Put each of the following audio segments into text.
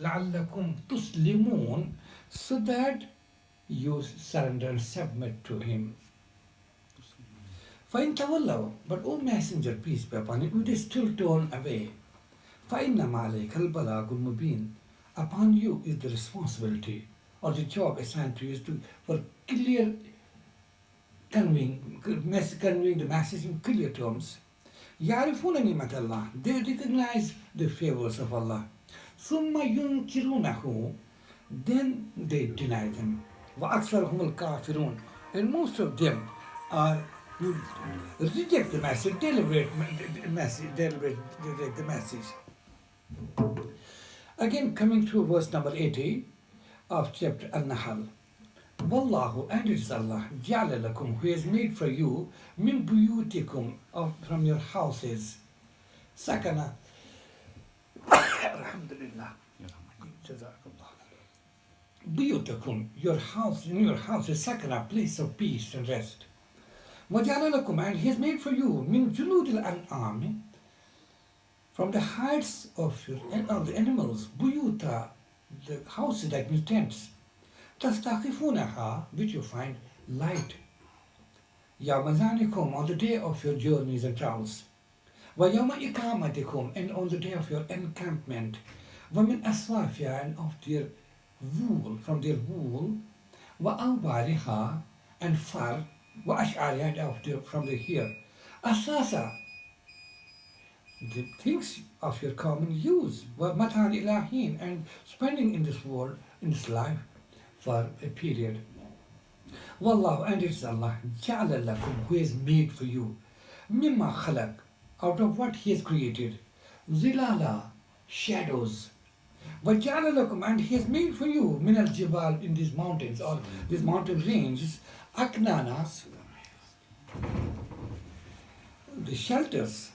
لَعَلَّكُمْ تُسْلِمُونَ, so that you surrender and submit to him. فَإِن تَوَلَّوْا, but O Messenger, peace be upon him, if they still turn away, فَإِنَّمَا عَلَيْكَ الْبَلَاغُ الْمُبِينُ, upon you is the responsibility or the job assigned to you is for clear conveying the message in clear terms. يعرفون نعمة الله, they recognize the favors of Allah. ثم ينكرونه, then they deny them. وأكثرهم الكافرون, and most of them are who reject the message, deliberate reject the message. Again, coming to verse number 80 of chapter An-Nahl. Wallahu, and it is Allah, Ja'ala lakum, who has made for you, min buyutikum, from your houses, sakana, alhamdulillah, jazakallah, buyutakum, your house, in your house is sakana, place of peace and rest. Waja'ala lakum, and he has made for you, min juludil an'am, from the hides of the animals, buyuta, the houses that mean tents, tastaqifunaha, which you find light. Yawmazanikum, on the day of your journeys and travels. Wa yawma ikamatikum, and on the day of your encampment. Wa min aswafia, and of their wool, from their wool. Wa awbariha, and far. Wa ash'ariha, and from their hair. Asasa, the things of your common use. Wa matan ilahin, and spending in this world, in this life, for a period. Wallahu, and it's Allah, Ja'ala lakum, who has made for you, mimma khalaq, out of what he has created, zilala, shadows. Wa Ja'ala lakum, and he has made for you, min al jibal, in these mountains, or these mountain ranges, aknana, the shelters.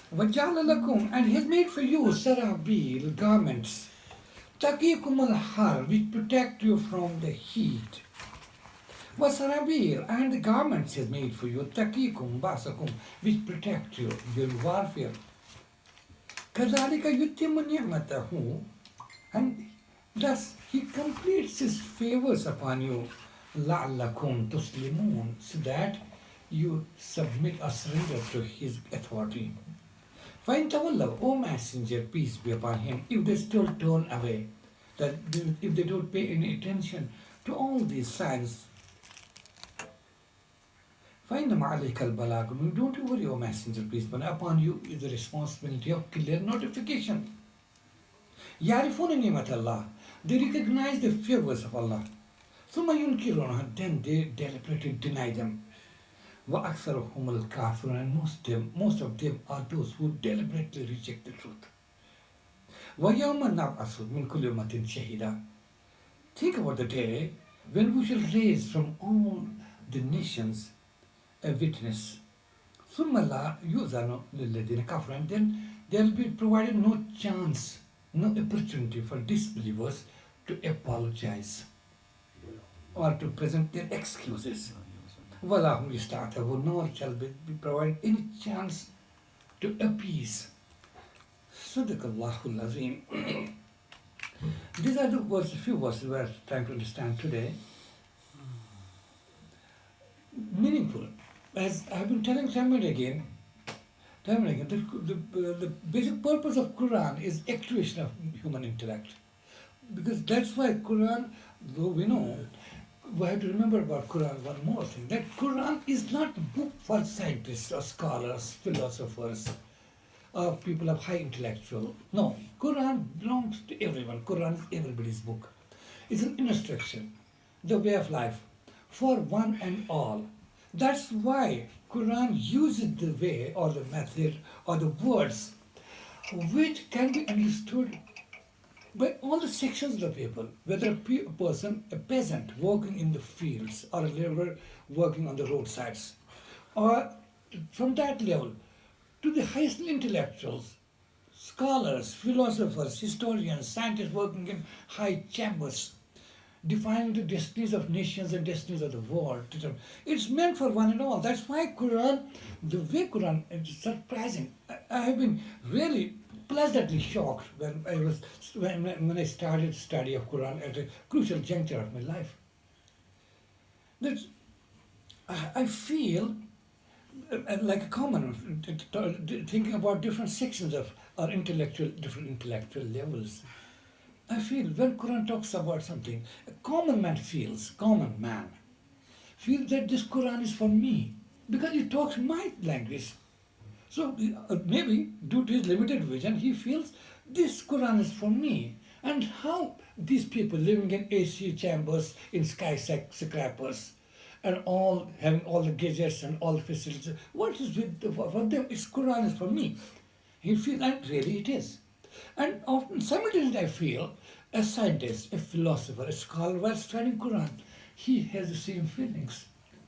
Wa Ja'ala lakum, and he has made for you, sarabil, garments, taqikum al-har, which protect you from the heat. Wasarabil, and the garments is made for you, taqikum basakum, which protect you during warfare. Kadhalika yutimmu ni'matahu, and thus he completes his favors upon you, la'allakum tuslimun, so that you submit or surrender to his authority. فَإِن تَوَلَّوْا, O Messenger, peace be upon him, if they still turn away, that if they don't pay any attention to all these signs, فَإِنَّمَا عَلَيْكَ الْبَلَاغُ, don't you worry, O Messenger, peace be upon you is the responsibility of clear notification. يَعْرِفُونَ نِعْمَةَ اللَّهِ, they recognize the favors of Allah. ثُمَّ يُنْكِرُونَهَا, then they deliberately deny them. وَأَكْثَرُهُمُ الْكَافِرُونَ, and most of them are those who deliberately reject the truth. وَيَوْمَ نَبْعَثُ مِنْ كُلِّ أُمَّةٍ شَهِيدًا, think about the day when we shall raise from all the nations a witness. ثُمَّ لَا يُؤْذَنُ لِلَّذِينَ كَفَرُوا, and then there will be provided no chance, no opportunity for disbelievers to apologize or to present their excuses. وَلَا هُمْ يُسْتَعْتَبُونَ, nor shall be provided any chance to appease. Sadaqallahul Azim. These are the few verses we are trying to understand today. Meaningful. As I have been telling time and again, the basic purpose of Quran is activation of human intellect. Because that's why Quran, though we know, we have to remember about Quran one more thing, that Quran is not a book for scientists or scholars, philosophers, or people of high intellectual. No, Quran belongs to everyone. Quran is everybody's book. It's an instruction, the way of life, for one and all. That's why Quran uses the way or the method or the words which can be understood by all the sections of the people, whether a person, a peasant working in the fields or a laborer working on the roadsides, or from that level to the highest intellectuals, scholars, philosophers, historians, scientists working in high chambers, defining the destinies of nations and destinies of the world. It's meant for one and all. That's why Quran, the way Quran, it's surprising. I have been really pleasantly shocked when I started study of Quran at a crucial juncture of my life. That I feel like a common thinking about different sections of our different intellectual levels. I feel when Quran talks about something, a common man feels that this Quran is for me because it talks my language. So maybe due to his limited vision, he feels this Quran is for me. And how these people living in AC chambers, in skyscrapers, and all having all the gadgets and all the facilities, what is for them? It's Quran is for me. He feels, and really it is. And often, simultaneously, I feel a scientist, a philosopher, a scholar, while studying Quran, he has the same feelings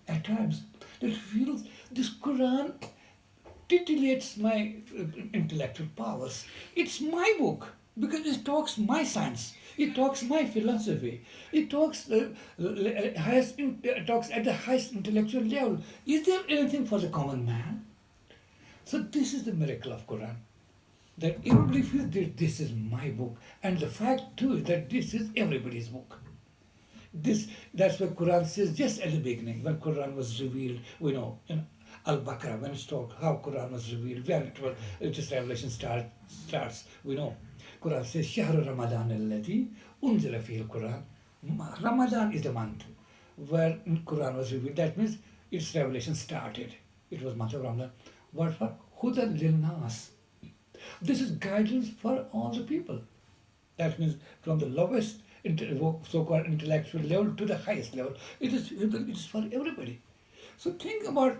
at times. That he feels this Quran titillates my intellectual powers. It's my book because it talks my science. It talks my philosophy. It talks talks at the highest intellectual level. Is there anything for the common man? So this is the miracle of Quran. That everybody feels that this is my book, and the fact too is that this is everybody's book. That's what Quran says just at the beginning when Quran was revealed. We know in Al-Baqarah when it's talked how Quran was revealed when it just revelation starts. We know Quran says Shahru Ramadan alladhi unzila fihi al-Quran. Ramadan is the month where Quran was revealed. That means its revelation started. It was month of Ramadan. What for? Hudan lil nas. This is guidance for all the people. That means from the lowest so-called intellectual level to the highest level. It is for everybody. So think about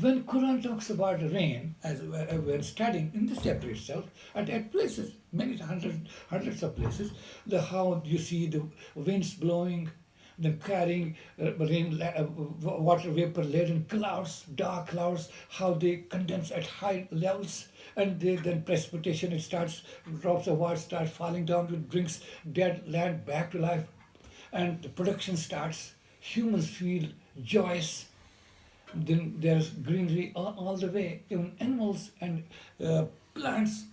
when Quran talks about rain, as we're studying in this chapter itself, and at places, many hundreds of places, how you see the winds blowing, then carrying water vapor laden clouds, dark clouds, how they condense at high levels, and then precipitation, drops of water start falling down, it brings dead land back to life, and the production starts, humans feel joyous, then there's greenery all the way, even animals and plants.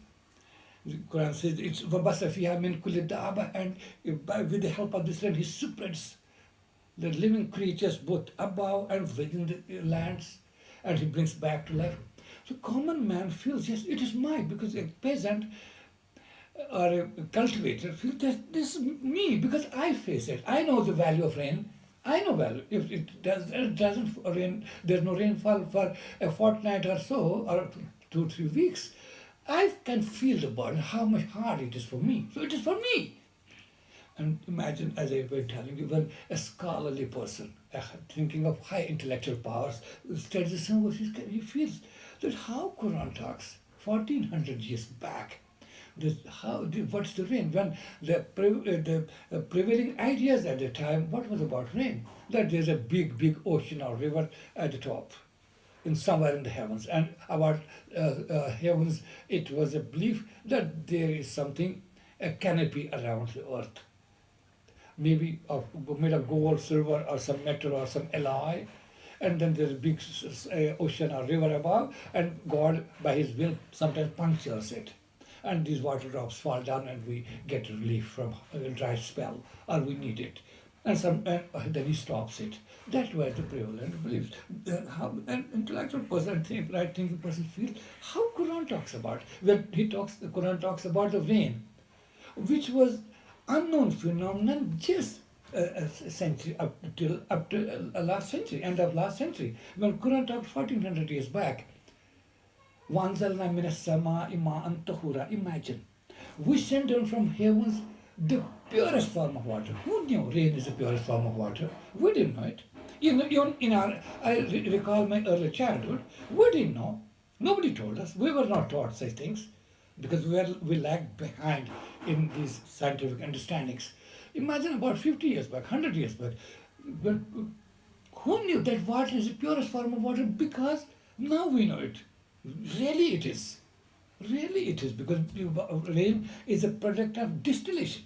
The Quran says it's وَبَثَ فِيهَا مِن كُلِّ دَابَةٍ, and with the help of this land, he spreads the living creatures both above and within the lands, and he brings back to life. So common man feels, yes, it is mine, because a peasant or a cultivator feels that this is me because I face it. I know the value of rain. I know value. If it doesn't rain, there's no rainfall for a fortnight or so, or 2-3 weeks. I can feel the burden, how much hard it is for me. So it is for me. And imagine, as I was telling you, when a scholarly person, thinking of high intellectual powers, studies the same verses, he feels that how Quran talks 1400 years back. What's the rain? When the prevailing ideas at the time, what was about rain? That there's a big ocean or river at the top, somewhere in the heavens. And about heavens, it was a belief that there is something, a canopy around the earth, maybe made of gold, silver, or some metal, or some alloy. And then there's a big ocean or river above, and God, by His will, sometimes punctures it. And these water drops fall down, and we get relief from a dry spell, or we need it. And then He stops it. That was the prevalent beliefs. How an intellectual person, right thinking person feels how Quran talks about. When the Quran talks about the rain, which was unknown phenomenon just a century up to last century, end of last century. When Quran talked 1400 years back, وَأَنزَلْنَا مِنَ السَّمَاءِ مَاءً طَهُورًا. Imagine, we sent down from heavens the purest form of water. Who knew rain is the purest form of water? We didn't know it. Even I recall my early childhood, we didn't know. Nobody told us. We were not taught such things because we lagged behind in these scientific understandings. Imagine about 50 years back, 100 years back, who knew that water is the purest form of water? Because now we know it. Really it is. Really it is, because rain is a product of distillation.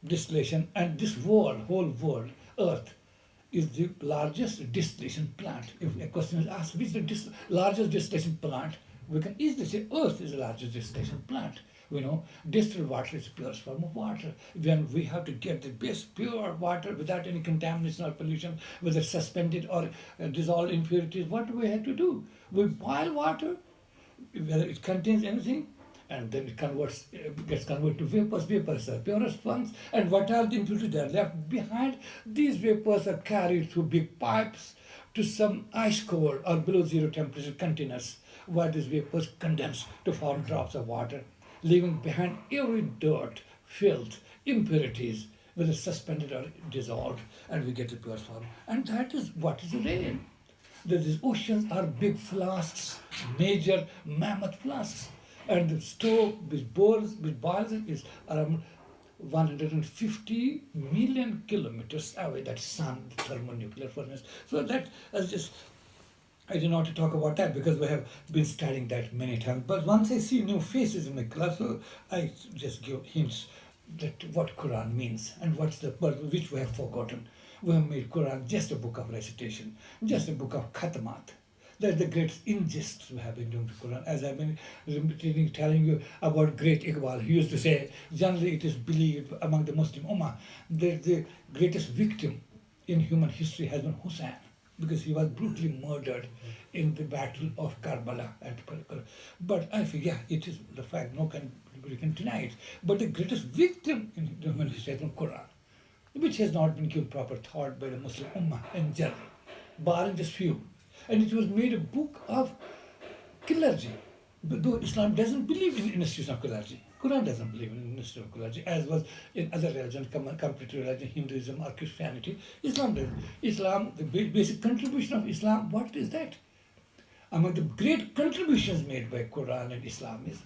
Distillation, and this whole world, Earth, is the largest distillation plant. If a question is asked, which is the largest distillation plant We can easily say Earth is the largest distillation plant. Distilled water is the purest form of water. When we have to get the best pure water without any contamination or pollution, whether suspended or dissolved impurities, what do we have to do? We boil water, whether it contains anything, and then it gets converted to vapors. Vapors are purest ones, and what are the impurities that are left behind? These vapors are carried through big pipes to some ice core or below zero temperature containers, where these vapors condense to form drops of water, leaving behind every dirt, filth, impurities, whether suspended or dissolved, and we get the pure form. And that is what is rain. These oceans are big flasks, major mammoth flasks, and the stove which boils it is around 150 million kilometers away. That sun, the thermonuclear furnace. So that is just, I don't want to talk about that because we have been studying that many times. But once I see new faces in my class, so I just give hints that what Quran means and what's the word which we have forgotten. We have made Quran just a book of recitation, just a book of khatmat. That's the greatest injustice we have been doing to Quran. As I've been telling you about great Iqbal, he used to say, generally it is believed among the Muslim Ummah that the greatest victim in human history has been Hussein, because he was brutally murdered in the battle of Karbala. But I think, yeah, it is the fact, nobody can deny it. But the greatest victim in human history has been Quran, which has not been given proper thought by the Muslim Ummah in general, barring just few. And it was made a book of clergy. But though Islam doesn't believe in institution of clergy, Quran doesn't believe in institution of clergy, as was in other religions, complete religion, Hinduism or Christianity. Islam does. Islam, the basic contribution of Islam, what is that? Among the great contributions made by Quran and Islam is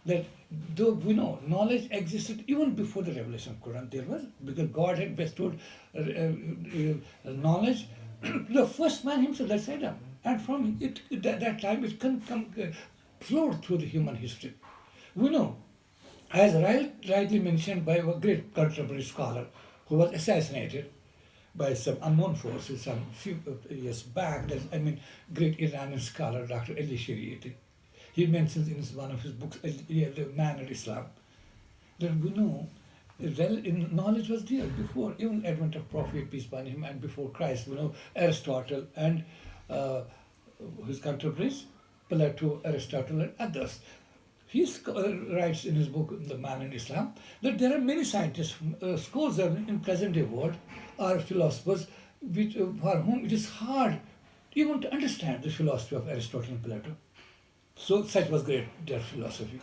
that though we know knowledge existed even before the revelation of Quran, there was, because God had bestowed knowledge to the first man himself, that's Adam. And from that time it flowed through the human history. We know, as rightly mentioned by a great contemporary scholar who was assassinated by some unknown forces some few years back, great Iranian scholar Dr. Ali Shariati. He mentions in one of his books, The Man of Islam, that we know knowledge was there before even advent of Prophet, peace be upon him, and before Christ. We know Aristotle and his contemporaries, Plato, Aristotle, and others. He writes in his book, The Man in Islam, that there are many scientists, scholars in present-day world, or philosophers, for whom it is hard even to understand the philosophy of Aristotle and Plato. So such was their philosophy.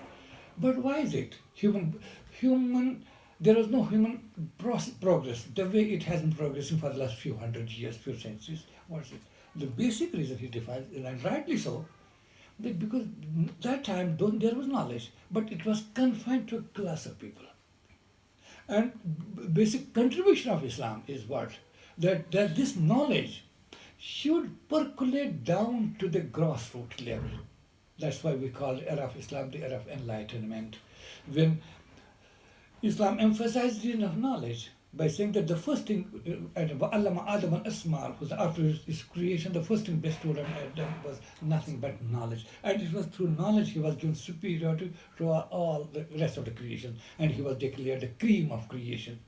But why is it? There was no human progress the way it has been progressing for the last few hundred years, few centuries. What is it? The basic reason he defines, and rightly so, that because that time there was knowledge, but it was confined to a class of people. And basic contribution of Islam is what? That this knowledge should percolate down to the grassroots level. That's why we call the era of Islam the era of enlightenment. When Islam emphasized the enough knowledge by saying that the first thing, Allama Adam al-Asma, after his creation, the first thing bestowed on Adam was nothing but knowledge. And it was through knowledge he was given superiority to all the rest of the creation. And he was declared the cream of creation.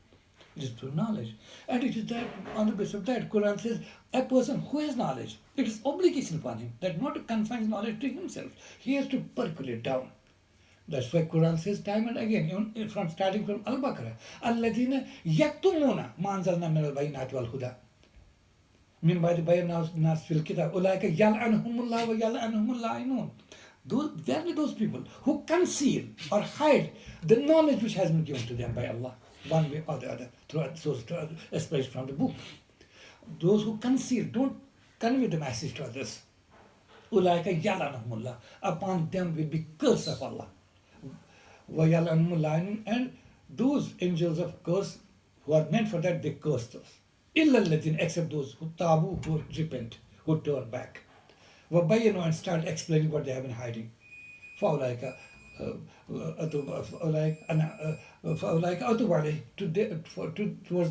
It is through knowledge. And it is that, on the basis of that, Quran says, a person who has knowledge, it is obligation upon him that not to confine knowledge to himself. He has to percolate down. That's why Quran says time and again, even starting from Al-Baqarah, الَّذِينَ يَكْتُمُونَ مَا أَنزَلْنَا مِنَ الْبَيِّنَاتِ وَالْهُدَى مِنْ بَعْدِ بَيَّنَّاهُ لِلنَّاسِ فِي الْكِتَابِ أُولَٰئِكَ يَلْعَنُهُمُ اللَّهُ وَيَلْعَنُهُمُ اللَّاعِنُونَ Verily those people who conceal or hide the knowledge which has been given to them by Allah, one way or the other, through sources, especially from the book. Those who conceal, don't convey the message to others. أُولَٰئِكَ يَلْعَنُهُمُ اللَّهُ Upon them will be curse of Allah. And those angels of curse who are meant for that, they curse those. Except those who tabu, who repent, who turn back. And start explaining what they have been hiding. Towards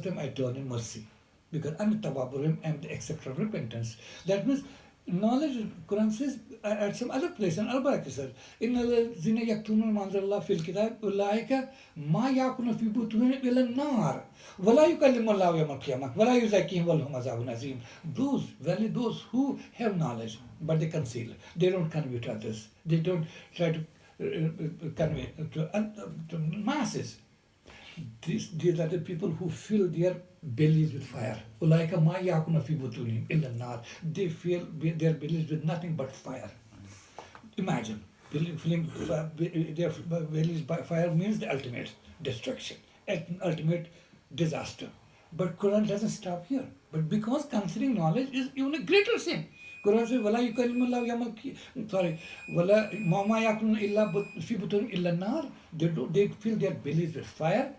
them I turn in mercy. Because and the accept of repentance. That means Knowledge, Quran says at some other place, in Al-Baqarah says, إِنَّ الَّذِينَ يَكْتُمُونَ مَا أَنزَلَ اللَّهُ فِي الْكِتَابِ أُولَٰئِكَ مَا يَأْكُلُونَ فِي بُطُونِهِمْ إِلَّا النَّارَ وَلَا يُكَلِّمُهُمُ اللَّهُ يَوْمَ الْقِيَامَةِ وَلَا يُزَكِّيهِمْ وَلَهُمْ عَذَابٌ عَظِيمٌ. Those who have knowledge, but they conceal. They don't convey to others. They don't try to convey to masses. These are the people who fill their bellies with fire. أُولَٰئِكَ مَا يَأْكُلُونَ فِي بُطُونِهِمْ إِلَّا النَّارَ. They fill their bellies with nothing but fire. Imagine, filling their bellies by fire means the ultimate destruction, ultimate disaster. But Quran doesn't stop here. But because considering knowledge is even a greater sin. Quran says, "Wala yukallimullahu yamal sorry, wala ma yakulun illa fi butun illa nar." They fill their bellies with fire.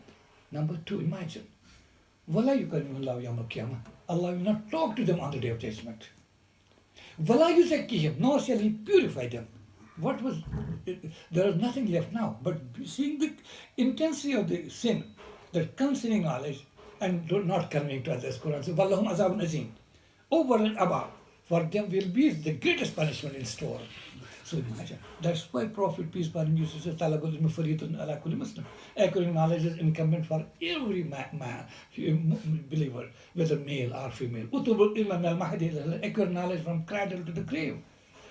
Number two, imagine, "Wala yukallimullahu yamal qiyamah." Allah will not talk to them on the day of judgment. "Wala yuzakkihim," nor shall He purify them. What was there is nothing left now. But seeing the intensity of the sin that comes in knowledge and not conveying to others, Quran says, "Wallahum azabun azim." Over and above, for them will be the greatest punishment in store. So imagine. That's why Prophet, peace be upon him, used to say, "Talabul ilmi fariidun ala kulli Muslim." Acquiring knowledge is incumbent for every man, believer, whether male or female. Utubul ilma min al-mahdi ila al-lahd. Acquire knowledge from cradle to the grave.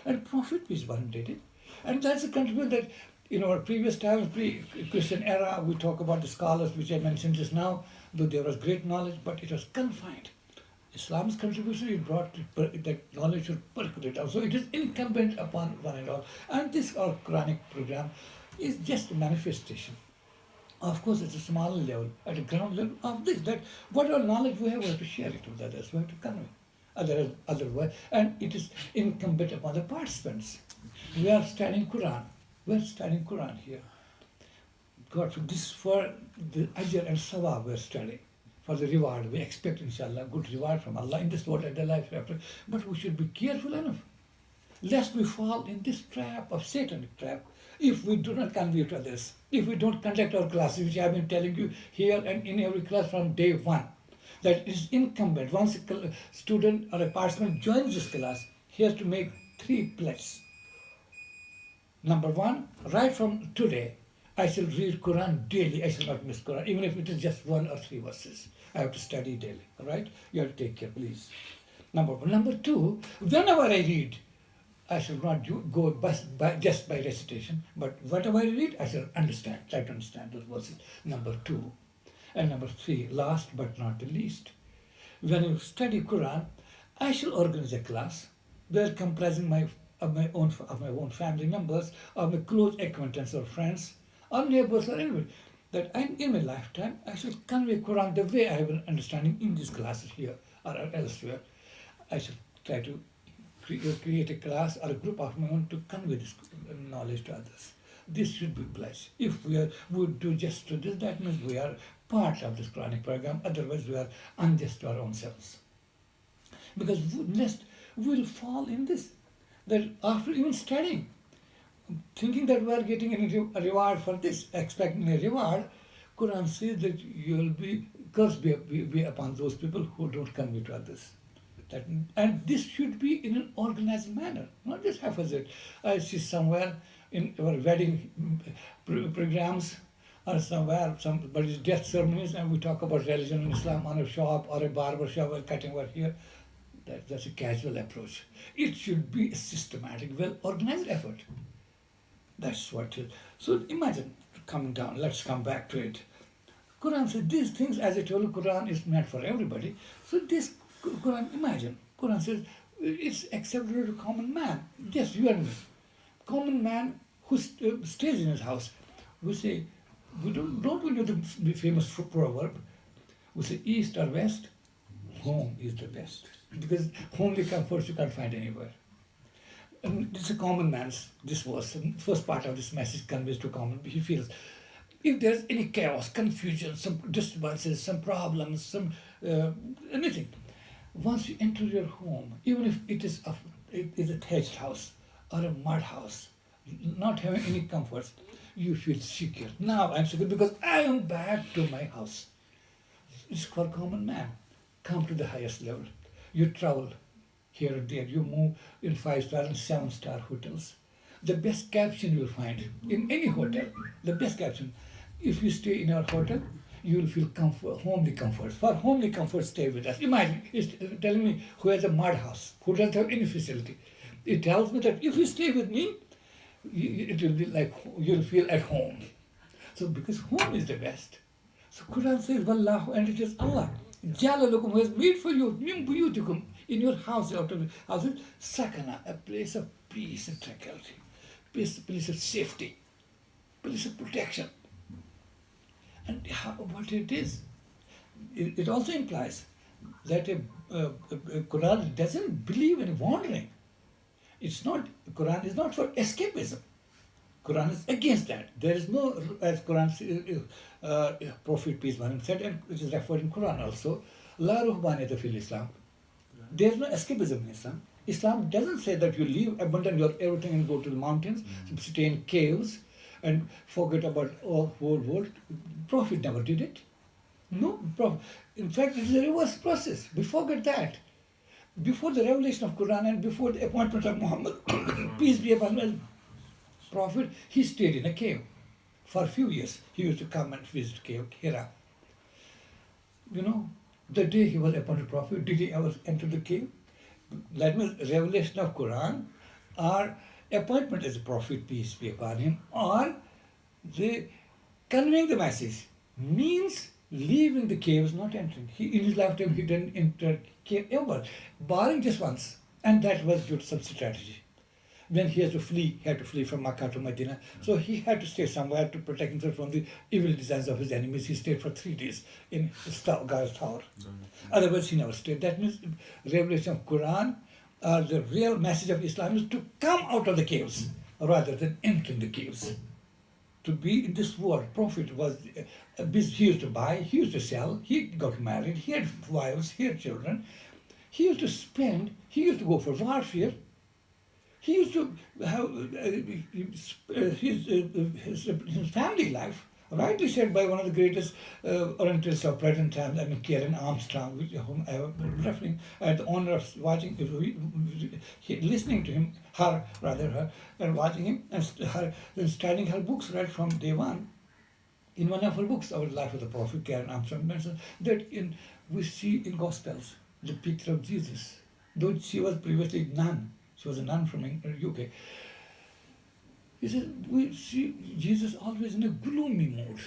And Prophet, peace be upon him, did it. And that's a contribution that in our previous times, pre-Christian era, we talk about the scholars which I mentioned just now, though there was great knowledge, but it was confined. Islam's contribution, it brought that knowledge should percolate out. So it is incumbent upon one and all. And this our Quranic program is just a manifestation. Of course, it's a smaller level, at a ground level of this, that whatever knowledge we have to share it with others, we have to convey. Otherwise, and it is incumbent upon the participants. We are studying Quran. We are studying Quran here. God, this for the ajr and sawab we are studying. For the reward, we expect, inshallah, good reward from Allah in this world and the life after. But we should be careful enough, lest we fall in this trap of satanic trap. If we do not convey to others, if we don't conduct our classes, which I have been telling you here and in every class from day one, that it is incumbent. Once a student or a participant joins this class, he has to make 3 pledges. Number 1, right from today, I shall read Quran daily. I shall not miss Quran, even if it is just 1 or 3 verses. I have to study daily. All right? You have to take care, please. Number 1. Number 2, whenever I read, I shall not go just by recitation, but whatever I read, I shall understand, try to understand those verses. Number 2. And number 3, last but not the least, when you study Quran, I shall organize a class where comprising of my own family members, or my close acquaintance or friends, or neighbors or anyone, that in my lifetime I shall convey Quran the way I have an understanding in these classes here or elsewhere. I shall try to create a class or a group of my own to convey this knowledge to others. This should be pledged. If we would do just to this, that means we are part of this Quranic program. Otherwise, we are unjust to our own selves. Because next we will fall in this, that after even studying, thinking that we are getting a reward for this, expecting a reward, Quran says that you will be cursed be upon those people who don't convey to others. And this should be in an organized manner, not just haphazard. I see somewhere in our wedding programs or somewhere somebody's death ceremonies, and we talk about religion and Islam on a shop or a barber shop or cutting work here. That's a casual approach. It should be a systematic, well-organized effort. That's what it is. So imagine coming down. Let's come back to it. Quran says these things, as I told you, Quran is meant for everybody. So this Quran, imagine, Quran says it's acceptable to common man, just you and me. Common man who stays in his house. We say, don't we know the famous proverb? We say east or west, home is the best. Because homely comforts you can't find anywhere. And it's a common man's, this was the first part of this message conveys to common. He feels if there's any chaos, confusion, some disturbances, some problems, some anything, once you enter your home, even if it is a thatched house or a mud house, not having any comforts, you feel secure. Now I'm secure because I am back to my house. It's for common man. Come to the highest level. You travel here and there. You move in 5-star and 7-star hotels. The best caption you'll find in any hotel, the best caption. If you stay in our hotel, you will feel comfort, homely comforts. For homely comfort, stay with us. Imagine, it's telling me who has a mud house, who doesn't have any facility. It tells me that if you stay with me, it will be like you'll feel at home. So because home is the best. So Quran says, Wallahu, and it is Allah. Jalalukum, who has made for you, min buyutikum, in your house, out of houses, sakana, a place of peace and tranquility, place of safety, place of protection. And what it is, it also implies that a Quran doesn't believe in wandering. Quran is not for escapism. Quran is against that. There is no, as Quran, Prophet peace be upon him said, and which is referred in Quran also, La ruhbaniyata fil Islam. There is no escapism in Islam. Islam doesn't say that you leave, abandon your everything and go to the mountains, stay in caves, and forget about all whole world. Prophet never did it. No, Prophet. In fact, it is a reverse process. We forget that. Before the revelation of Quran and before the appointment of Muhammad, peace be upon him, Prophet, he stayed in a cave for a few years. He used to come and visit cave, Hira. You know, the day he was appointed Prophet, did he ever enter the cave? That means revelation of Quran or appointment as a Prophet, peace be upon him, or the conveying the message means leaving the caves, not entering. In his lifetime, he didn't enter cave ever, barring just once, and that was due to some strategy. When he had to flee from Makkah to Medina, so he had to stay somewhere to protect himself from the evil designs of his enemies. He stayed for 3 days in God's tower. Otherwise, he never stayed. That means revelation of Quran, the real message of Islam is to come out of the caves rather than entering the caves. To be in this world, Prophet was, he used to buy, he used to sell, he got married, he had wives, he had children. He used to spend, he used to go for warfare. He used to have his family life, rightly said by one of the greatest Orientalists of present times, I mean, Karen Armstrong, whom I am referring. I had the honor of watching, listening to him, her, and watching him, and studying her books right from day one. In one of her books, Our Life of the Prophet, Karen Armstrong mentions that we see in Gospels the picture of Jesus, though she was previously nun. She was a nun from UK. He said, we see Jesus always in a gloomy mood.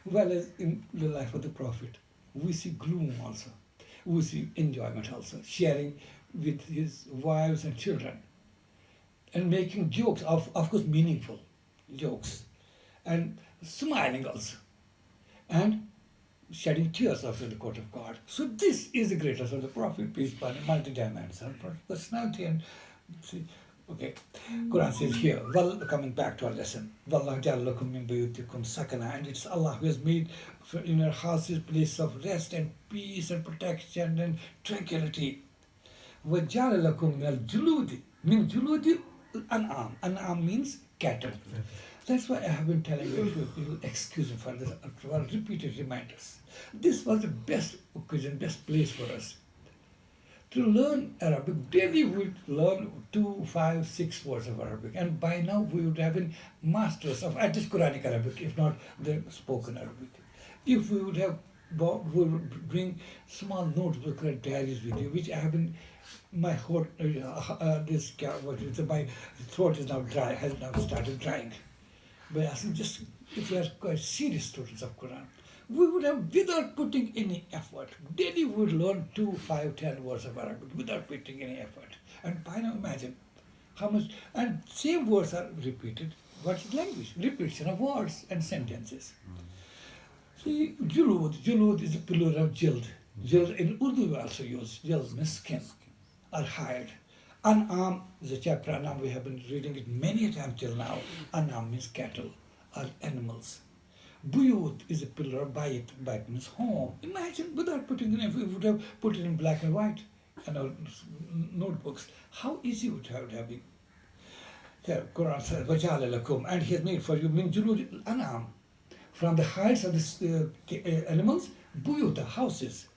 Well, as in the life of the Prophet, we see gloom also. We see enjoyment also, sharing with his wives and children, and making jokes, of course meaningful jokes, and smiling also, and shedding tears after the court of God. So this is the greatest of the Prophet, peace be upon him, multi-dimensional personality. And see, okay, Quran says here, well, coming back to our lesson, Wallahu ja'alakum min buyutikum sakana, and it's Allah who has made in your houses place of rest and peace and protection and tranquility. وَجَعَلَ لَكُم مِنَ الْجُلُودِ an'am. An'am means cattle. That's why I have been telling you, you will excuse me for this, for repeated reminders. This was the best occasion, best place for us to learn Arabic. Daily we would learn 2, 5, 6 words of Arabic, and by now we would have been masters of at least Quranic Arabic, if not the spoken Arabic. If we would have, we would bring small notebooks or diaries with you, which I have been, my whole, my throat is now dry, has now started drying. But I think just if we are quite serious students of Quran, we would have, without putting any effort, daily we would learn 2, 5, 10 words of Arabic without putting any effort. And by now imagine how much, and same words are repeated. What is language? Repetition of words and sentences. See, julud is a plural of jild. Jild in Urdu we also use. Jild means skin or hide. An'am is a chapter, An'am, we have been reading it many times till now. An'am means cattle or animals. Buyut is a pillar of bayit. Bayit means home. Imagine, without putting in, if we would have put it in black and white in our notebooks, how easy would it have been. Here, Quran says, وَجَعَلَ لَكُمْ, and he has made for you min julud an'am, from the hides of the animals, buyuta, houses.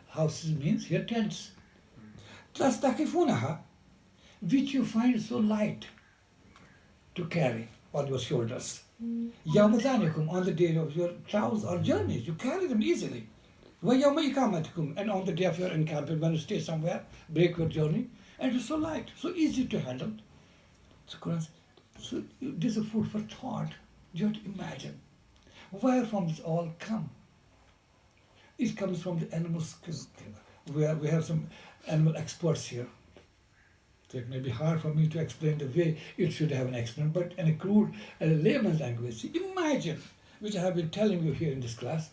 Houses means here tents. تستخفونها, which you find so light to carry on your shoulders. يومزانكم, on the day of your travels or journeys, you carry them easily. وَيَوْمَ إِقَامَتِكُم, and on the day of your encampment, when you stay somewhere, break your journey, and it's so light, so easy to handle. So, Quran, so this is food for thought. You have to imagine where from this all come. It comes from the animal skin. We have some animal experts here. So it may be hard for me to explain the way it should have an explanation, but in a crude layman's language, imagine, which I have been telling you here in this class,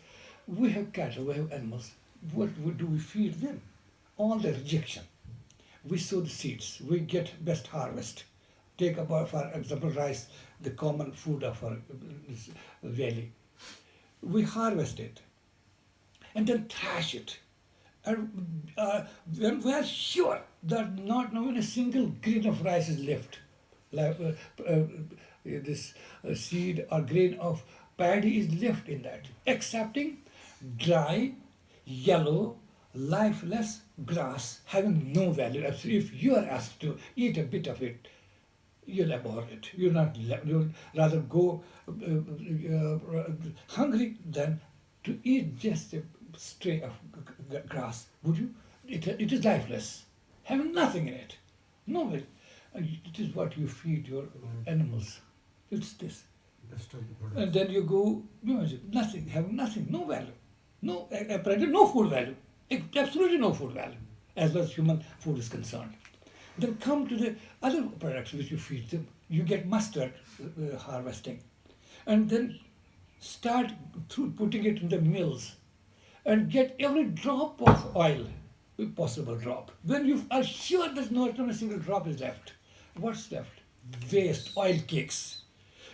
we have cattle, we have animals. What do we feed them? All the rejection. We sow the seeds, we get best harvest. Take about, for example, rice, the common food of our valley. We harvest it and then thrash it. And when we are sure that not even a single grain of rice is left, like this seed or grain of paddy is left in that, excepting dry, yellow, lifeless grass having no value. If you are asked to eat a bit of it, you'll abhor it. You'll rather go hungry than to eat just a stray of grass. Would you? It is lifeless, having nothing in it. No value. It is what you feed your animals. It's this. And then you go, nothing, having nothing, no value. No, apparently no food value. Absolutely no food value, as far as human food is concerned. Then come to the other products which you feed them. You get mustard harvesting. And then start through putting it in the mills and get every drop of oil, possible drop. When you are sure there's not a single drop is left, what's left? Waste, oil cakes.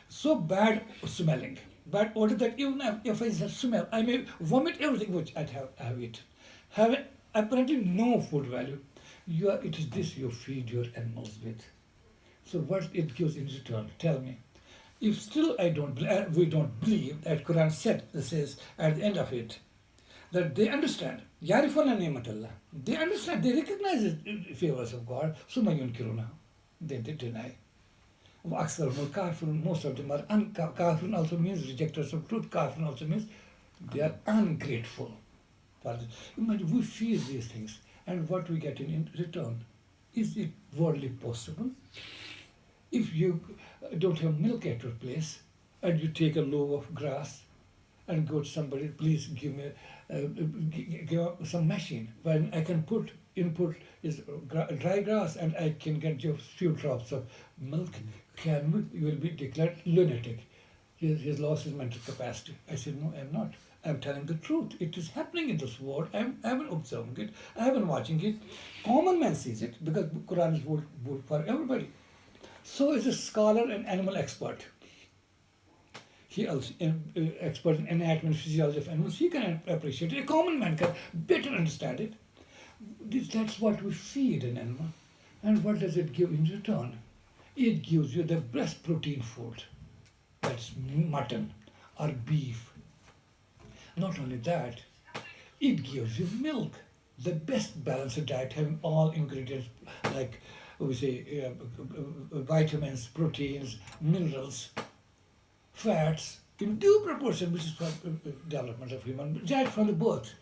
So bad smelling, bad odor that even if I smell, I may vomit everything which I have eaten. Have apparently no food value. It is this you feed your animals with. So what it gives in return? Tell me. If still we don't believe that Quran says at the end of it, that they understand. Yarifuna ni'matallah. They understand, they recognize the favors of God. Summa yunkiruna. They deny. Most of them are kafirun also means rejectors of truth. Kafirun also means they are ungrateful. Imagine we feed these things and what we get in return. Is it worldly possible? If you don't have milk at your place and you take a loaf of grass and go to somebody, please give me some machine when I can input is dry grass and I can get just few drops of milk, you will be declared lunatic. He's lost his mental capacity. I said, no, I'm not. I'm telling the truth. It is happening in this world. I've been observing it. I've been watching it. Common man sees it because Quran is word for everybody. So is a scholar and animal expert. He also expert in anatomy and physiology of animals. He can appreciate it. A common man can better understand it. That's what we feed an animal. And what does it give in return? It gives you the best protein food. That's mutton or beef. Not only that, it gives you milk, the best balanced diet, having all ingredients like we say vitamins, proteins, minerals, fats in due proportion, which is for development of human, right from the birth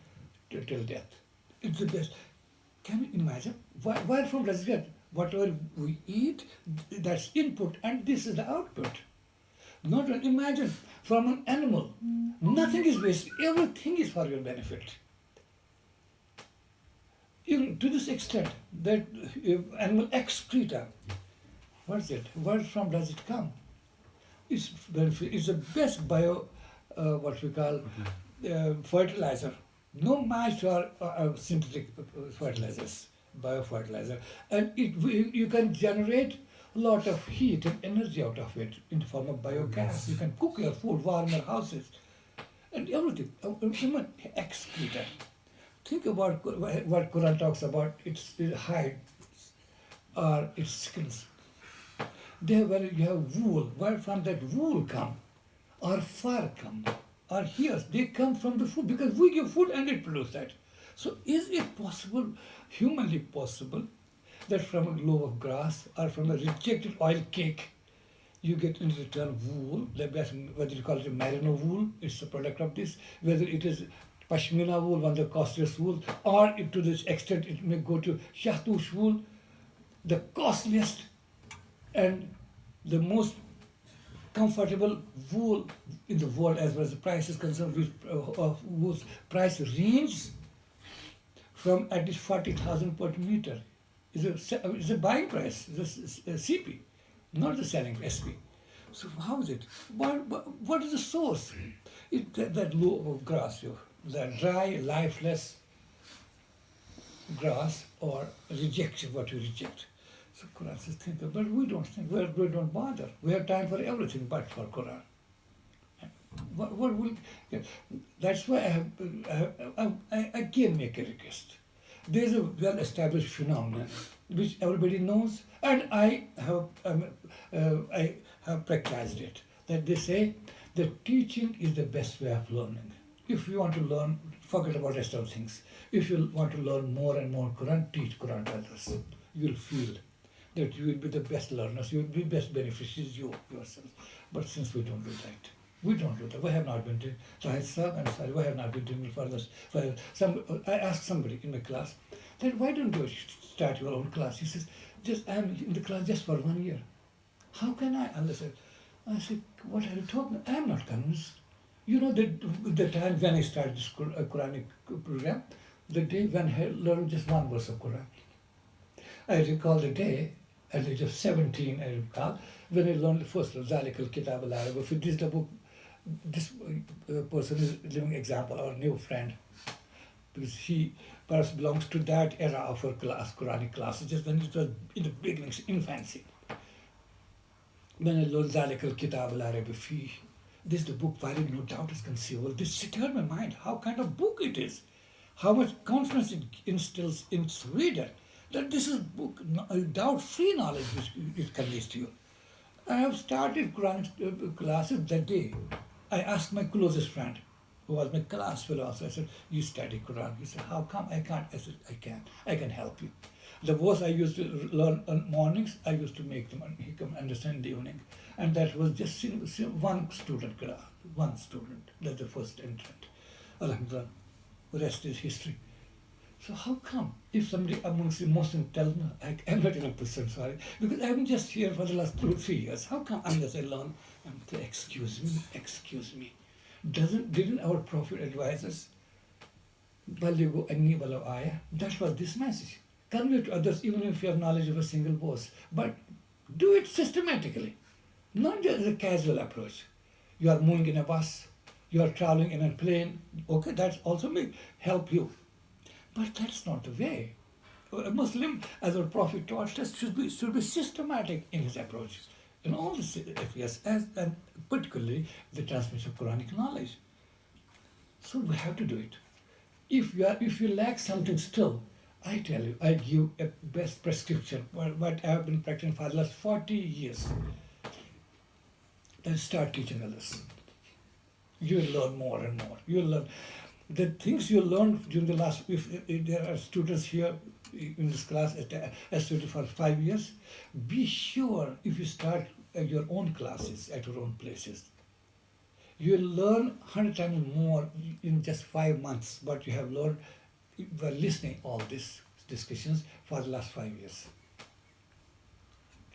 till death. It's the best. Can you imagine? Where from does it get? Whatever we eat, that's input, and this is the output. Not imagine from an animal, nothing is wasted. Everything is for your benefit. Even to this extent that animal excreta, what's it? Where from does it come? It's the best what we call fertilizer. No match for synthetic fertilizers, biofertilizer, and you can generate a lot of heat and energy out of it in the form of biogas. You can cook your food, warm your houses, and everything. Human excreta. Think about what Quran talks about. Its hide or its skins. Where you have wool. Where from that wool come, or fur come, or hairs? They come from the food because we give food and it produces that. So is it possible, humanly possible, that from a loaf of grass or from a rejected oil cake, you get in return wool, whether you call it a merino wool, it's a product of this, whether it is pashmina wool, one of the costliest wool, or to this extent it may go to shahtush wool, the costliest and the most comfortable wool in the world as far as the price is concerned, which whose price range from at least 40,000 per meter. Is a buying price, it's a CP, not the selling SP. So how is it? What is the source? That loaf of grass, that dry, lifeless grass or rejection, what you reject. So Quran says think, but we don't think, we don't bother. We have time for everything but for Quran. What will? That's why I again make a request. There is a well-established phenomenon which everybody knows, and I have practiced it. That they say that teaching is the best way of learning. If you want to learn, forget about rest of things. If you want to learn more and more Quran, teach Quran to others. You'll feel that you will be the best learners, you will be best beneficiaries yourself. But since we don't do that, we don't do that. We have not been doing. I'm sorry, we have not been doing it for this. I asked somebody in my class, then why don't you start your own class? He says, I'm in the class just for 1 year. How can I understand? I said, what are you talking about? I'm not convinced. You know, the time when I started this Quranic program, the day when I learned just one verse of Quran. I recall the day, at the age of 17, I recall, when I learned the first Zalik al-Kitab al-Arab. If it is the book, this person is a living example, our new friend, because he perhaps belongs to that era of our class, Quranic classes, just when it was in the beginnings, infancy. When I learned Zalik al-Kitab al-Arab, this is the book, while no doubt is conceivable. This stirred my mind, how kind of book it is, how much confidence it instills in its reader, that this is book, doubt-free knowledge which it conveys to you. I have started Quranic classes that day. I asked my closest friend, who was my class fellow also, I said, you study Quran? He said, how come I can't? I said, I can help you. The verse I used to learn on mornings, I used to make them, he can understand in the evening. And that was just one student, that's the first entrant. Alhamdulillah, the rest is history. So how come, if somebody amongst the Muslims tells me, I'm not in a position, sorry, because I've been just here for the last 2-3 years, how come unless I learn, excuse me, didn't our Prophet advise us, Balighu anni walau ayah? That was this message. Convey to others even if you have knowledge of a single verse, but do it systematically, not just as a casual approach. You are moving in a bus, you are traveling in a plane, okay, that's also may help you. But that's not the way. A Muslim, as our Prophet taught us, should be systematic in his approach in all the areas, and particularly the transmission of Quranic knowledge. So we have to do it. If you lack something still, I tell you, I give a best prescription, what I have been practicing for the last 40 years. Then start teaching others. You will learn more and more. You will learn. The things you learned during the last, if there are students here in this class as studied for 5 years, be sure if you start your own classes at your own places, you will learn 100 times more in just 5 months what you have learned by listening all these discussions for the last 5 years.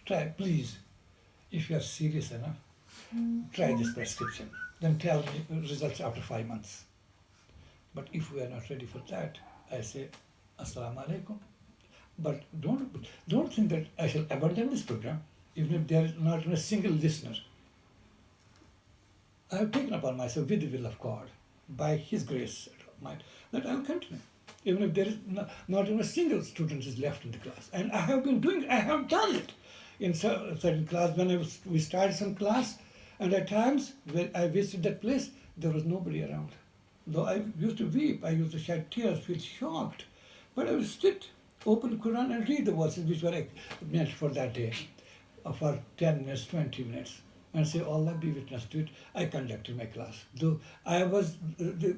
Try, please, if you are serious enough, try this prescription. Then tell me results after 5 months. But if we are not ready for that, I say, Assalamu alaikum. But don't think that I shall abandon this program, even if there is not even a single listener. I have taken upon myself, with the will of God, by His grace, that I will continue. Even if there is not even a single student is left in the class. And I have done it in certain class. When we started some class, and at times when I visited that place, there was nobody around. Though I used to weep, I used to shed tears, feel shocked. But I would sit, open the Quran and read the verses which were meant for that day, for 10 minutes, 20 minutes, and say, Allah be witness to it. I conducted my class. Though I was the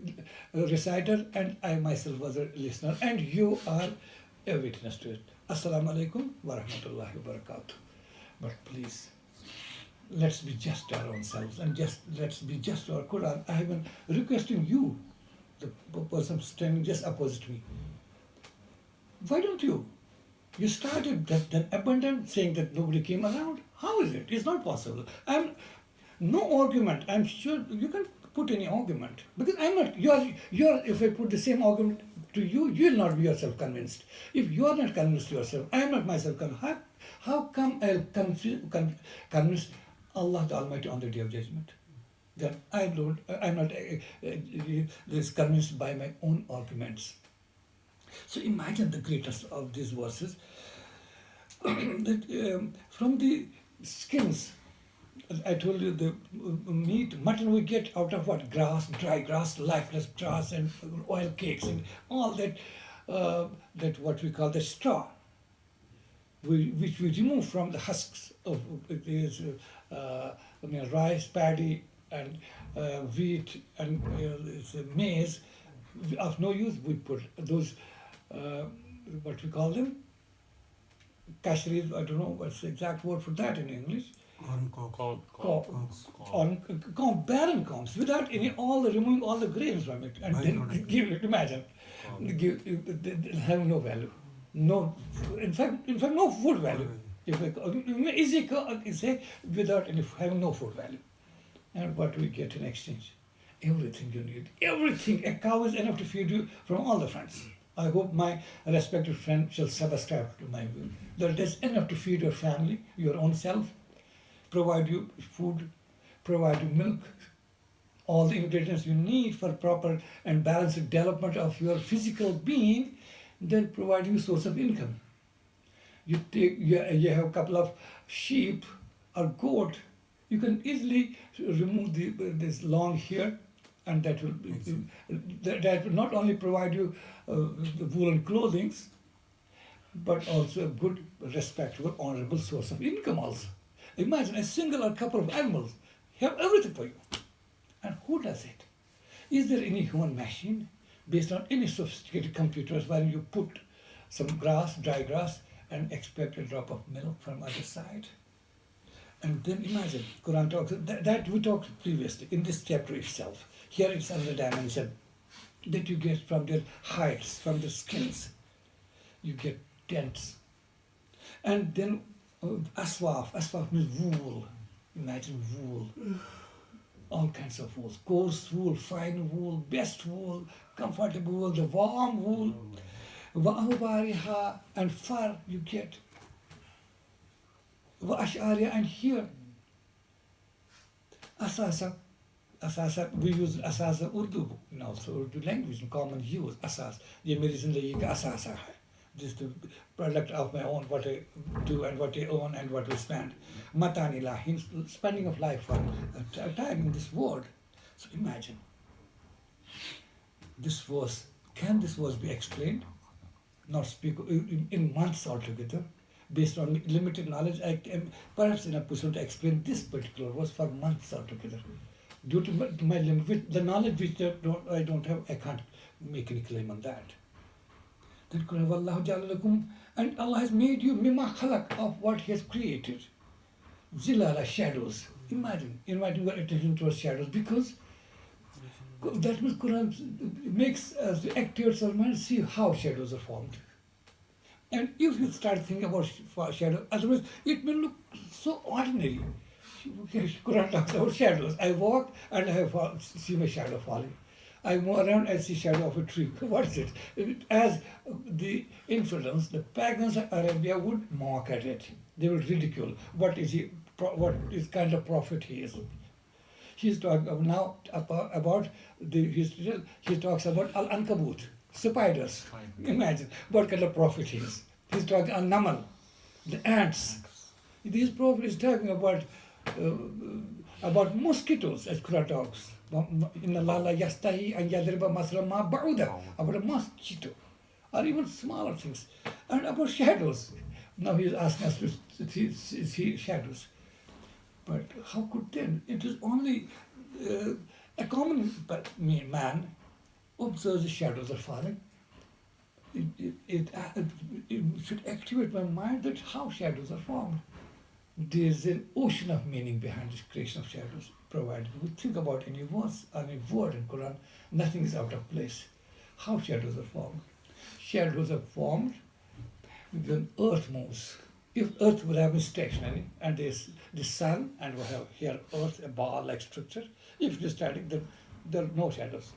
reciter and I myself was a listener, and you are a witness to it. Assalamu alaikum wa rahmatullahi wa barakatuh. But please, let's be just to our own selves and just let's be just to our Quran. I have been requesting you, the person standing just opposite me. Why don't you? You started that abundant saying that nobody came around. How is it? It's not possible. No argument. I'm sure you can put any argument because I'm not. You're. If I put the same argument to you, you'll not be yourself convinced. If you are not convinced yourself, I'm not myself convinced. How come I'll convince Allah the Almighty on the Day of Judgment? Then I'm not convinced by my own arguments. So imagine the greatness of these verses. That from the skins, I told you the meat, mutton we get out of what? Grass, dry grass, lifeless grass, and oil cakes, and all that. That what we call the straw, which we remove from the husks of rice, paddy, and wheat, and maize. Of no use, we put those. What we call them? Casheries. I don't know what's the exact word for that in English. Barren combs without removing all the grains from it, and then give it. Imagine, have no value, no. In fact, no food value. Easy say without having no food value, and what we get in exchange, everything you need, everything. A cow is enough to feed you from all the fronts. I hope my respected friend shall subscribe to my view. That is enough to feed your family, your own self, provide you food, provide you milk, all the ingredients you need for proper and balanced development of your physical being, then provide you source of income. You have a couple of sheep or goat, you can easily remove this long hair, and that will not only provide you the woolen clothing, but also a good, respectable, honorable source of income also. Imagine a single or couple of animals have everything for you. And who does it? Is there any human machine based on any sophisticated computers where you put some grass, dry grass, and expect a drop of milk from other side? And then imagine, Quran talks, that we talked previously in this chapter itself. Here it's another dimension that you get from their hides, from their skins. You get tents. And then aswaf means wool. Imagine wool. All kinds of wool. Coarse wool, fine wool, best wool, comfortable wool, the warm wool. Wa'awariha, and fur you get. Wa'ash'ariya, and here. Asasa, we use asasa Urdu, and also Urdu language in common use, asas. ये मेरी जिंदगी का asasa है. This is the product of my own, what I do and what I own and what we spend. Matanila, spending of life for a time in this world. So imagine, can this verse be explained? Not speak in months altogether. Based on limited knowledge, I am perhaps in a position to explain this particular verse for months altogether. Due to my limit, the knowledge which I don't have, I can't make any claim on that. Then Wallahu ja'ala lakum, and Allah has made you mimma khalaq, of what He has created. Zilala, shadows. Imagine inviting your attention towards shadows, because that means Quran makes us activate our mind, see how shadows are formed. And if you start thinking about shadow, otherwise it may look so ordinary. Quran talks about shadows. I walk and I see my shadow falling. I move around, I see shadow of a tree. What is it? As the infidels, the pagans of Arabia would mock at it. They would ridicule. What is kind of prophet he is? He's talking now about he talks about Al-Ankabut, spiders. Imagine what kind of prophet he is. He's talking Al-Namal, the ants. This prophet is talking about mosquitoes, as Quran talks. Inna Allah yastahi an yadriba masran ma ba'uda, about a mosquito, or even smaller things, and about shadows. Now he is asking us to see shadows. But how could then? It is only a common man observes the shadows are falling. it should activate my mind that how shadows are formed. There is an ocean of meaning behind this creation of shadows provided. We think about any verse, any word in Quran, nothing is out of place. How shadows are formed? Shadows are formed when Earth moves. If Earth would have been stationary and there's the sun and we have here Earth, a ball-like structure, if it is static, then there are no shadows.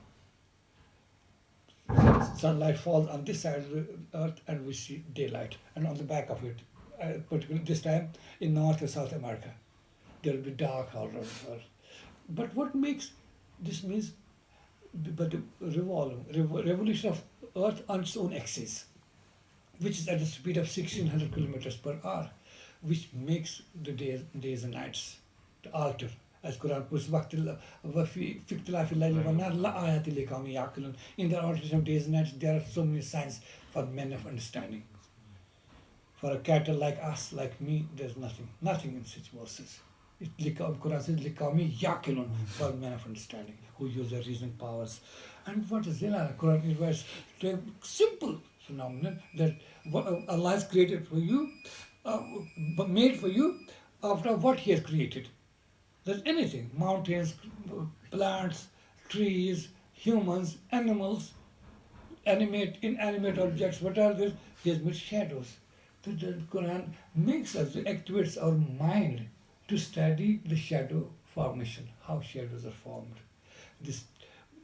Sunlight falls on this side of the Earth and we see daylight, and on the back of it, particularly this time in North or South America, there will be dark all around Earth. But what makes this means, but the revolution of Earth on its own axis, which is at a speed of 1600 kilometers per hour, which makes the days and nights to alter. As Quran puts, in the alteration of days and nights, there are so many signs for men of understanding. For a cattle like us, like me, there's nothing in such verses. Quran says, Likami Yakilun, for men of understanding, who use their reasoning powers. And what is Zilala? Quran invites to a simple phenomenon that Allah has created for you, made for you, after what He has created. There's anything, mountains, plants, trees, humans, animals, inanimate objects, what are these? He has made shadows. The Quran makes us, activates our mind to study the shadow formation, how shadows are formed. This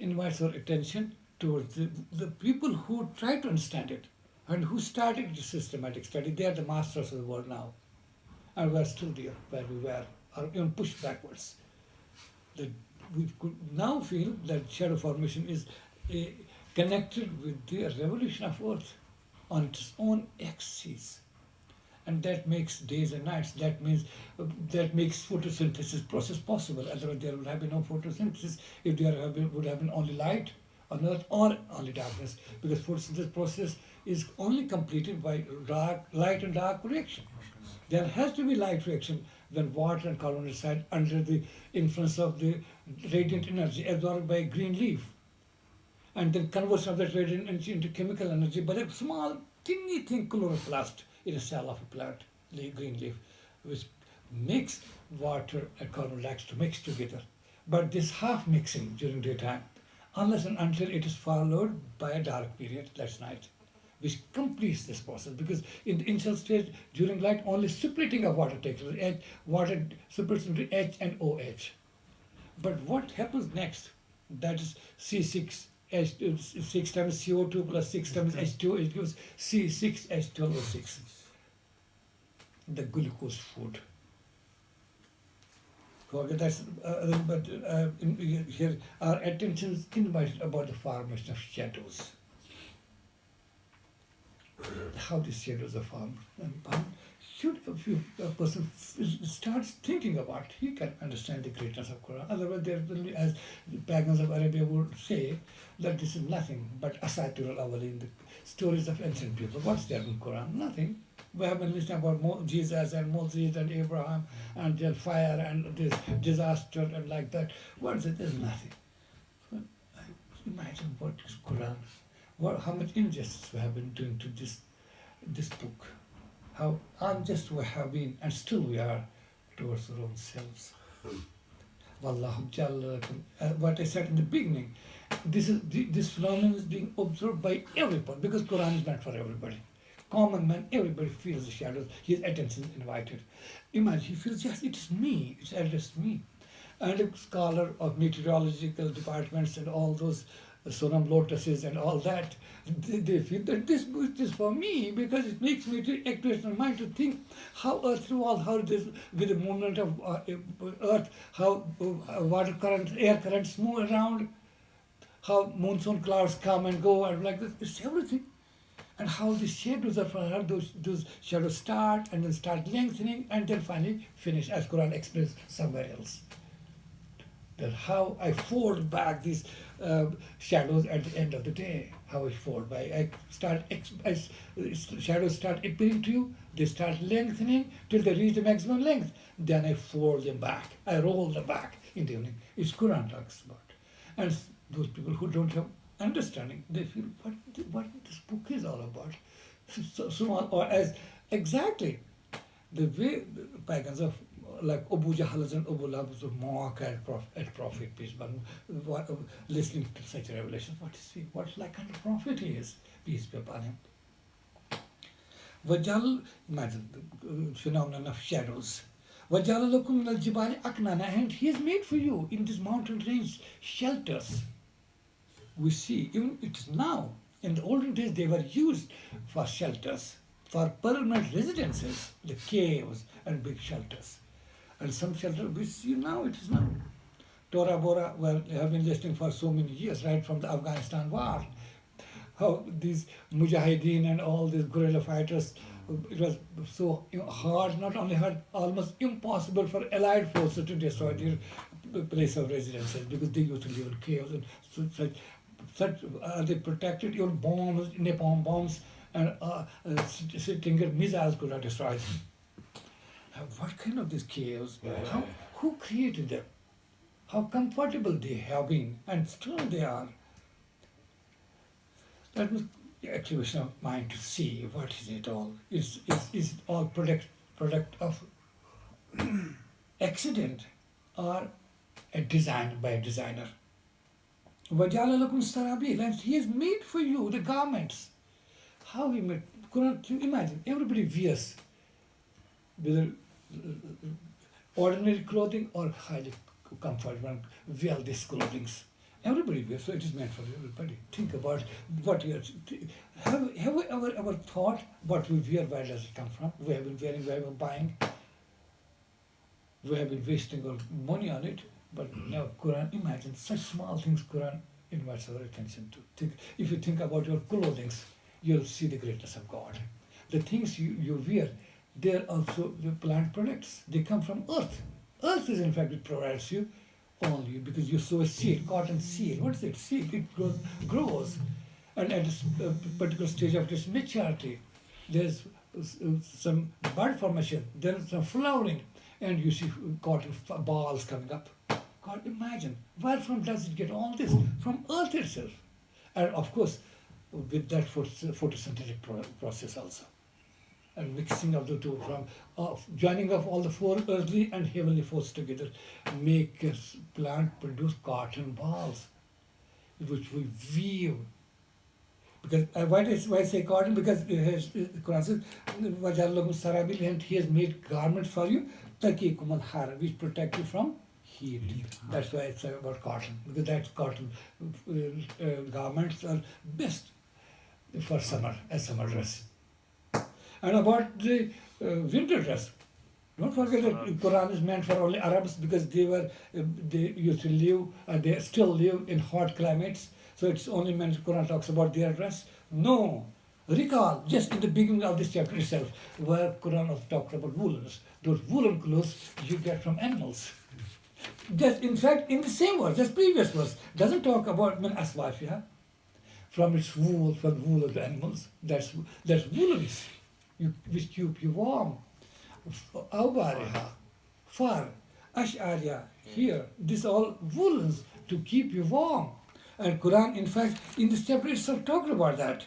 invites our attention towards the people who try to understand it and who started the systematic study. They are the masters of the world now. And we are still there where we were, or even pushed backwards. That we could now feel that shadow formation is connected with the revolution of Earth on its own axis. And that makes days and nights. That makes photosynthesis process possible. Otherwise, there would have been no photosynthesis if there would have been only light on Earth or only darkness. Because photosynthesis process is only completed by light and dark reaction. There has to be light reaction when water and carbon dioxide under the influence of the radiant energy absorbed by a green leaf, and then conversion of that radiant energy into chemical energy by a small, teeny thing chloroplast in a cell of a plant, green leaf, which makes water and carbon dioxide to mix together. But this half mixing during daytime, unless and until it is followed by a dark period, that's night, which completes this process. Because in the initial stage, during light, only splitting of water takes place. Water splits into H and OH. But what happens next? That is C6, 6 times CO2 plus 6 times H2, it gives C6H12O6, the glucose food. Okay, that's, here our attention is invited about the formation of shadows. How these shadows are formed. And should a person starts thinking about it, he can understand the greatness of Quran. Otherwise, there will be, as the pagans of Arabia would say, that this is nothing but asatir al-awwalin, the stories of ancient people. What's there in Quran? Nothing. We have been listening about Jesus and Moses and Abraham and their fire and this disaster and like that. What is it? There's nothing. So, imagine what is Quran. How much injustice we have been doing to this book. How unjust we have been, and still we are, towards our own selves. Wallahu Jalla, what I said in the beginning, this phenomenon is being observed by everyone, because Quran is meant for everybody. Common man, everybody feels the shadows, his attention is invited. Imagine, he feels, yes, it is me, it's addressed me. And a scholar of meteorological departments and all those sonam lotuses and all that, they feel that this book is for me, because it makes me to activate my mind to think how Earth revolves, how this, with the movement of Earth, how water currents, air currents move around, how monsoon clouds come and go, and like this, it's everything. And how the shadows are, how those shadows start and then start lengthening and then finally finish, as Quran explains somewhere else. That how I fold back these shadows at the end of the day. How I fold back. Shadows start appearing to you, they start lengthening till they reach the maximum length. Then I fold them back. I roll them back in the evening. It's Quran talks about. And those people who don't have understanding, they feel what this book is all about. Small or as exactly the way the pagans of like Abu Jahl and Abu Lahab was mock at Prophet, peace be upon him, listening to such revelations. What is he? What like kind of prophet he is, peace be upon him. Vajal, imagine the phenomenon of shadows. Vajal lakum min al-jibali aknana, and he has made for you in this mountain range shelters. We see, even it is now, in the olden days they were used for shelters, for permanent residences, the caves and big shelters. And some shelter we see now, it is now. Tora Bora have been listening for so many years, right from the Afghanistan war. How these mujahideen and all these guerrilla fighters, it was so hard, not only hard, almost impossible for allied forces to destroy their place of residences because they used to live in caves and such they protected your bombs, napalm bombs, and Stinger missiles could not destroy them. What kind of these caves? How, who created them? How comfortable they have been, and still they are. That was the activation of mind to see what is it all. Is all product of accident or a design by a designer? Vajala lakum sarabil, and he has made for you the garments. How he made? Quran, you imagine, everybody wears whether ordinary clothing or highly comfortable, well these clothings. Everybody wears, so it is meant for everybody. Think about what you have we ever thought what we wear, where does it come from? We have been wearing, we have been buying, we have been wasting our money on it, but now Quran, imagine such small things Quran invites our attention to. If you think about your clothing, you'll see the greatness of God. The things you wear, they're also the plant products. They come from earth. Earth is in fact it provides you only because you sow a seed, cotton seed. What is it? Seed. It grows. And at a particular stage of its maturity, there's some bud formation, there's some flowering, and you see cotton balls coming up. God, imagine, where from does it get all this? From earth itself. And of course, with that photosynthetic process also. And mixing of the two, from joining of all the four earthly and heavenly forces together, make a plant produce cotton balls, which we weave. Because why say cotton? Because Quran says, "Wajallahu sarabil," and He has made garments for you, taqikum al-har, which protect you from heat. That's why it's about cotton, because that's cotton garments are best for summer, as summer dress. And about the winter dress, don't forget that Quran is meant for only Arabs because they used to live, they still live in hot climates. So it's only meant Quran talks about their dress. No, recall just in the beginning of this chapter itself, where Quran also talked about woolens. Those woolen clothes you get from animals. Just in fact, in the same verse, just previous verse, doesn't talk about min aswafiha, from its wool, from wool of the animals. That's woolens. Which keep you warm. Awbariha, far, ash'ariya, here. These all woolens to keep you warm. And Quran, in fact, in this chapter itself talked about that.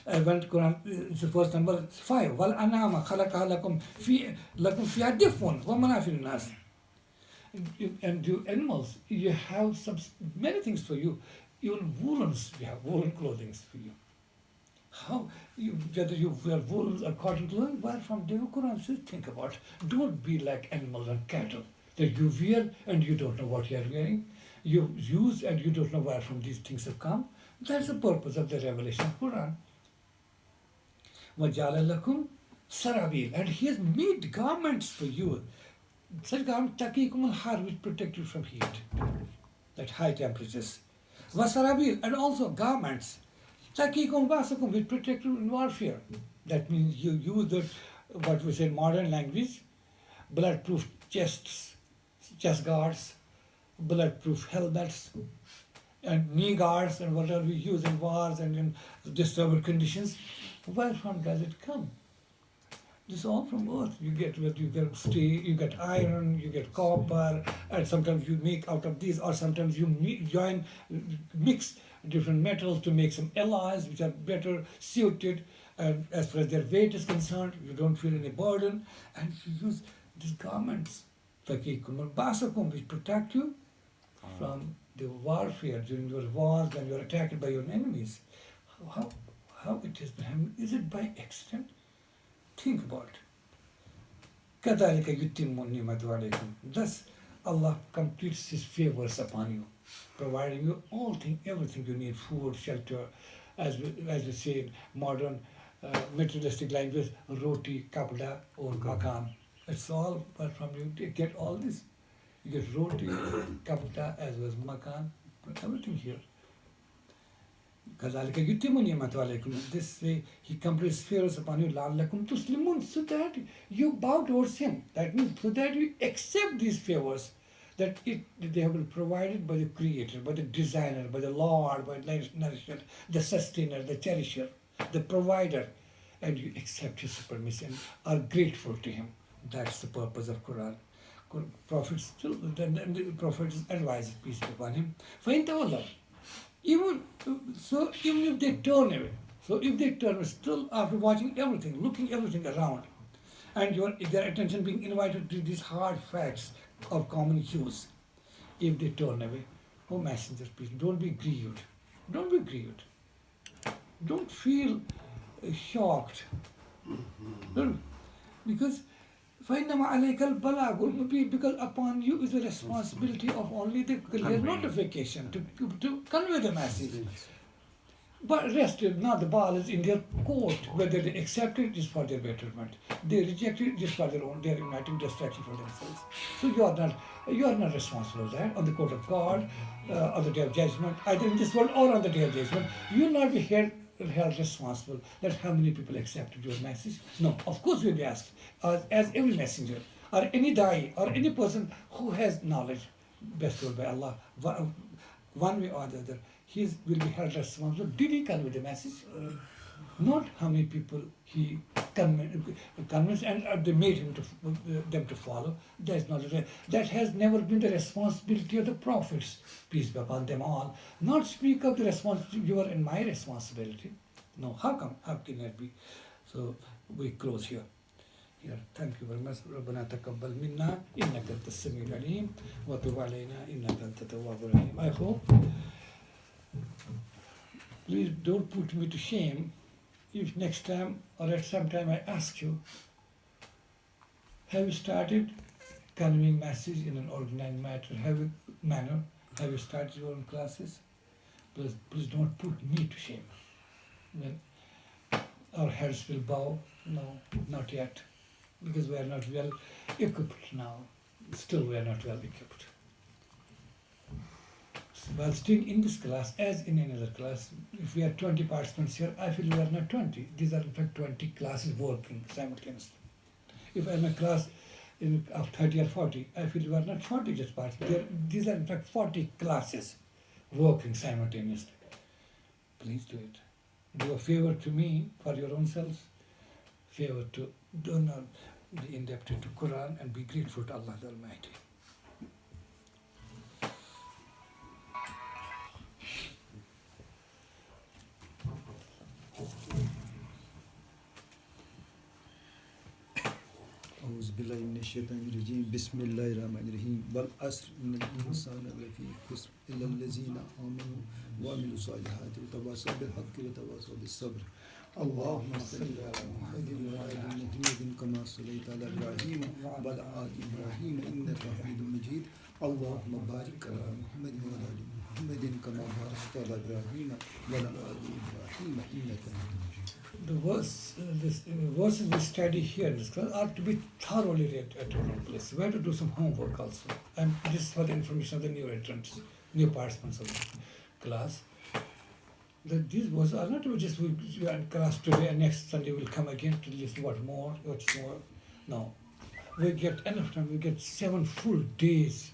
When Quran, it's the verse number 5. Wal anama khalaqaha lakum fiha difun wa manafi'un nas. And you animals, you have many things for you. Even woolens, we have woolen clothing for you. How whether you wear woolens or cotton clothing, where from the Quran says, think about. Don't be like animals and cattle that you wear and you don't know what you are wearing. You use and you don't know where from these things have come. That's the purpose of the revelation of Quran. وَجَعَلَ لَكُمْ سَرَابِيلَ, and He has made garments for you. Such garments, taqikum al-har, which protect you from heat, at high temperatures. وَسَرَابِيلَ, and also garments. Taqikum basakum, which protect you in warfare. That means you use the, what we say in modern language, bulletproof chest guards, bulletproof helmets, and knee guards, and whatever we use in wars and in disturbed conditions. Where from does it come? This is all from earth. You get steel, you get iron, you get copper, and sometimes you make out of these, or sometimes you mix different metals to make some alloys which are better suited, and as far as their weight is concerned, you don't feel any burden, and you use these garments, basakum, which protect you from the warfare during your wars when you are attacked by your enemies. How, how it is? Is it by accident? Think about it. كَذَلِكَ يُتِمُّ النِّعْمَةُ عَلَيْكُمْ. Thus, Allah completes His favors upon you, providing you everything you need: food, shelter, as we say in modern materialistic language, roti, kapda, or makan. It's all from you. Get all this. You get roti, kapda, as well as makan, everything here. كَذَلِكَ يُتِمُّ النِّعْمَةَ عَلَيْكُمْ. This way He completes favors upon you, لَعَلَّكُمْ تُسْلِمُونَ, so that you bow towards Him. That means so that you accept these favors that they have been provided by the Creator, by the Designer, by the Lord, by the Nourisher, the Sustainer, the Cherisher, the Provider, and you accept His supremacy and are grateful to Him. That's the purpose of Quran. Prophet still, the Prophet advises, peace be upon him. فَإِنْ تَوَلَّوْا. Even if they turn away, still after watching everything, looking everything around, and their attention being invited to these hard facts of common use, if they turn away, oh messenger, please don't be grieved. Don't be grieved. Don't feel shocked. Don't, because فَإِنَّمَا عَلَيْكَ الْبَلَاغُ, because upon you is the responsibility of only the clear notification to convey the message. But rest, now the ball is in their court. Whether they accept it is for their betterment. They reject it just for their own, they are uniting distraction for themselves. So you are not responsible for that on the court of God, on the day of judgment, either in this world or on the day of judgment. You will not be held responsible that how many people accepted your message. No, of course you will be asked, as every messenger, or any da'i, or any person who has knowledge bestowed by Allah, one way or the other, he will be held responsible. Did he convey the message? Not how many people he convinced and they made them to follow. That has never been the responsibility of the prophets, peace be upon them all. Not speak of the responsibility, your and my responsibility. No, how come? How can that be? So we close here. Thank you very much. ربنا تقبل منا إنك أنت السميع العليم وتب علينا إنك أنت التواب الرحيم. I hope, please don't put me to shame if next time or at some time I ask you, have you started conveying message in an organized manner? Have you started your own classes? Please don't put me to shame. When our heads will bow, no, not yet, because we are not well equipped now. Still we are not well equipped. While staying in this class, as in another class, if we are 20 participants here, I feel we are not 20. These are in fact 20 classes working simultaneously. If I'm a class of 30 or 40, I feel we are not 40 just participants. These are in fact 40 classes working simultaneously. Please do it. Do a favor to me for your own selves. Favor to donor, be indebted to Quran, and be grateful to Allah the Almighty. أعوذ بالله من الشيطان الرجيم بسم الله الرحمن الرحيم والعصر إن الإنسان لفي خسر إلا الذين آمنوا وعملوا الصالحات وتواصوا بالحق وتواصوا بالصبر اللهم صل على محمد وعلى آل محمد كما صليت على إبراهيم وعلى آل إبراهيم إنك حميد مجيد اللهم بارك على محمد وعلى آل محمد كما باركت على إبراهيم وعلى آل إبراهيم إنك حميد مجيد. The verses we study here in this class are to be thoroughly read at your own place. We have to do some homework also. And this is for the information of the new entrants, new participants of the class. That these verses are not just we are in class today and next Sunday we'll come again to listen what's more. No. We get enough time, we get 7 full days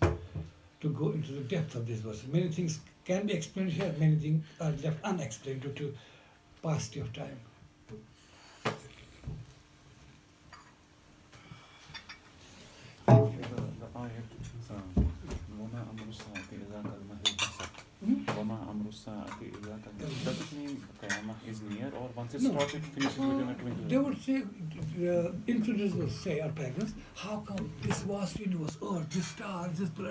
to go into the depth of these verses. Many things can be explained here, many things are left unexplained due to paucity of time. وما أمر الساعة إذا قد ما هي وما أمر الساعة إذا اقتربت. Does it mean Qiyamah is near, or once it No. starts it finishes within a twinkle? They would say, introducers would say, our pagans, how come this vast universe, earth, this star, this planet,